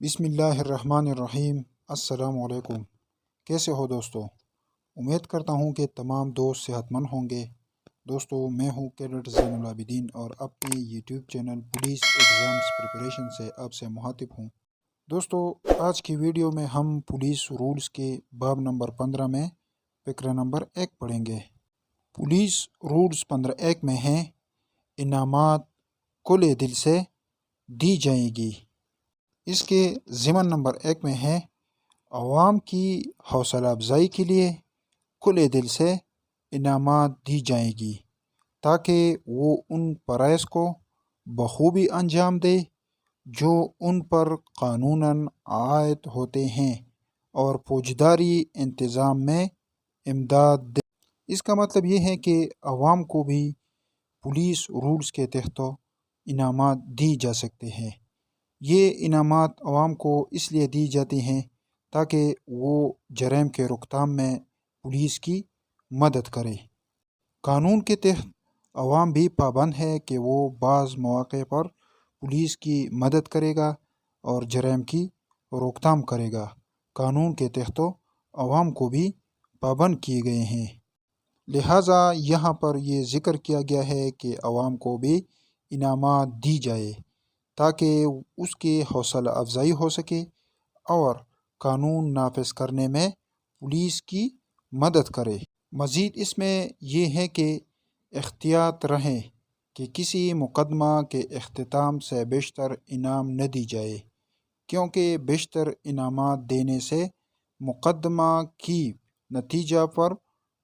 بسم اللہ الرحمن الرحیم۔ السلام علیکم۔ کیسے ہو دوستو؟ امید کرتا ہوں کہ تمام دوست صحت مند ہوں گے۔ دوستو میں ہوں کیڈٹ زین العابدین اور اپنے YouTube channel police exams preparation سے آپ سے مخاطب ہوں۔ دوستو آج کی ویڈیو میں ہم پولیس رولز کے باب نمبر 15 میں فقرہ نمبر 1 پڑھیں گے۔ پولیس رولز 15(1) میں ہیں: انعامات کھلے دل سے دی جائیں گی۔ اس کے ضمن نمبر 1 میں ہے: عوام کی حوصلہ افزائی کے لیے کھلے دل سے انعامات دی جائیں گی تاکہ وہ ان فرائض کو بخوبی انجام دے جو ان پر قانوناً عائد ہوتے ہیں اور فوجداری انتظام میں امداد دے۔ اس کا مطلب یہ ہے کہ عوام کو بھی پولیس رولز کے تحت انعامات دی جا سکتے ہیں۔ یہ انعامات عوام کو اس لیے دی جاتی ہیں تاکہ وہ جرائم کے روکتھام میں پولیس کی مدد کرے۔ قانون کے تحت عوام بھی پابند ہے کہ وہ بعض مواقع پر پولیس کی مدد کرے گا اور جرائم کی روکتھام کرے گا۔ قانون کے تحت عوام کو بھی پابند کیے گئے ہیں، لہٰذا یہاں پر یہ ذکر کیا گیا ہے کہ عوام کو بھی انعامات دی جائے تاکہ اس کی حوصلہ افزائی ہو سکے اور قانون نافذ کرنے میں پولیس کی مدد کرے۔ مزید اس میں یہ ہے کہ احتیاط رہیں کہ کسی مقدمہ کے اختتام سے بیشتر انعام نہ دی جائے، کیونکہ بیشتر انعامات دینے سے مقدمہ کی نتیجہ پر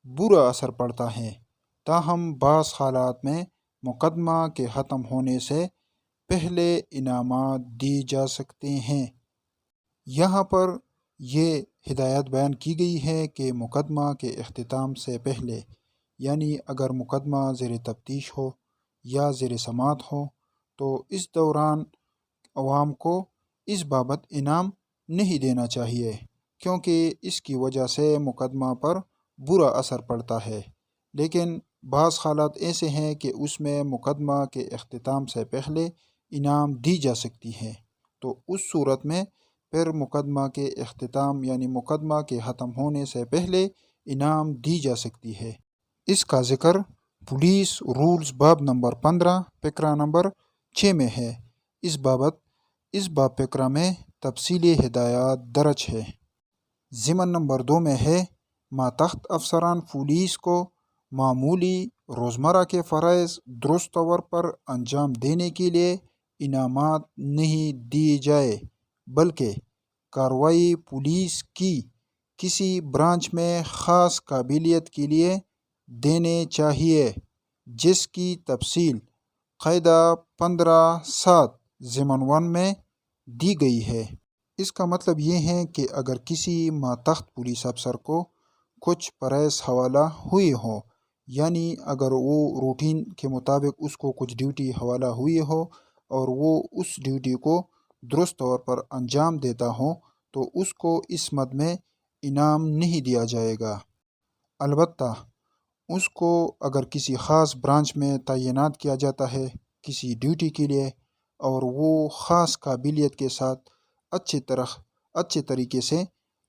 برا اثر پڑتا ہے۔ تاہم بعض حالات میں مقدمہ کے ختم ہونے سے پہلے انعامات دی جا سکتے ہیں۔ یہاں پر یہ ہدایت بیان کی گئی ہے کہ مقدمہ کے اختتام سے پہلے، یعنی اگر مقدمہ زیر تفتیش ہو یا زیر سماعت ہو تو اس دوران عوام کو اس بابت انعام نہیں دینا چاہیے، کیونکہ اس کی وجہ سے مقدمہ پر برا اثر پڑتا ہے۔ لیکن بعض حالات ایسے ہیں کہ اس میں مقدمہ کے اختتام سے پہلے انعام دی جا سکتی ہے، تو اس صورت میں پھر مقدمہ کے اختتام یعنی مقدمہ کے ختم ہونے سے پہلے انعام دی جا سکتی ہے۔ اس کا ذکر پولیس رولز باب نمبر 15 فقرہ نمبر 6 میں ہے۔ اس باب فقرہ میں تفصیلی ہدایات درج ہے۔ ضمن نمبر 2 میں ہے: ماتحت افسران پولیس کو معمولی روزمرہ کے فرائض درست طور پر انجام دینے کے لیے انعامات نہیں دیے جائے، بلکہ کارروائی پولیس کی کسی برانچ میں خاص قابلیت کے لیے دینے چاہیے، جس کی تفصیل قاعدہ 15(7) ضمن 1 میں دی گئی ہے۔ اس کا مطلب یہ ہے کہ اگر کسی ماتحت پولیس افسر کو کچھ فرائض حوالہ ہوئے ہوں، یعنی اگر وہ روٹین کے مطابق اس کو کچھ ڈیوٹی حوالہ ہوئی ہو اور وہ اس ڈیوٹی کو درست طور پر انجام دیتا ہو تو اس کو اس مد میں انعام نہیں دیا جائے گا۔ البتہ اس کو اگر کسی خاص برانچ میں تعینات کیا جاتا ہے کسی ڈیوٹی کے لیے اور وہ خاص قابلیت کے ساتھ اچھے طریقے سے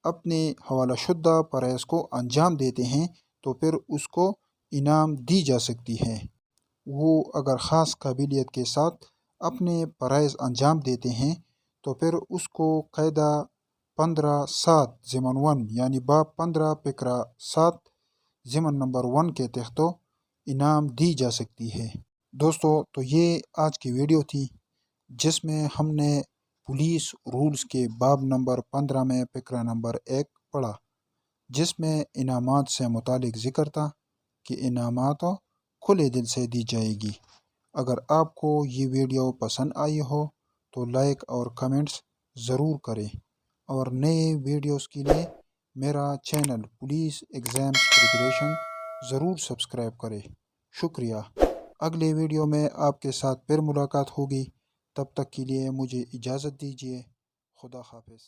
اپنے حوالہ شدہ فرائض کو انجام دیتے ہیں تو پھر اس کو انعام دی جا سکتی ہے۔ وہ اگر خاص قابلیت کے ساتھ اپنے فرائض انجام دیتے ہیں تو پھر اس کو قاعدہ 15(7) ضمن 1 یعنی باب 15 فقرہ 7 ضمن نمبر 1 کے تحت انعام دی جا سکتی ہے۔ دوستو تو یہ آج کی ویڈیو تھی جس میں ہم نے پولیس رولز کے باب نمبر 15 میں فقرہ نمبر 1 پڑھا، جس میں انعامات سے متعلق ذکر تھا کہ انعامات کھلے دل سے دی جائے گی۔ اگر آپ کو یہ ویڈیو پسند آئی ہو تو لائک اور کمنٹس ضرور کریں اور نئے ویڈیوز کے لیے میرا چینل پولیس ایگزامز پریپریشن ضرور سبسکرائب کریں۔ شکریہ۔ اگلے ویڈیو میں آپ کے ساتھ پھر ملاقات ہوگی، تب تک کے لیے مجھے اجازت دیجیے۔ خدا حافظ۔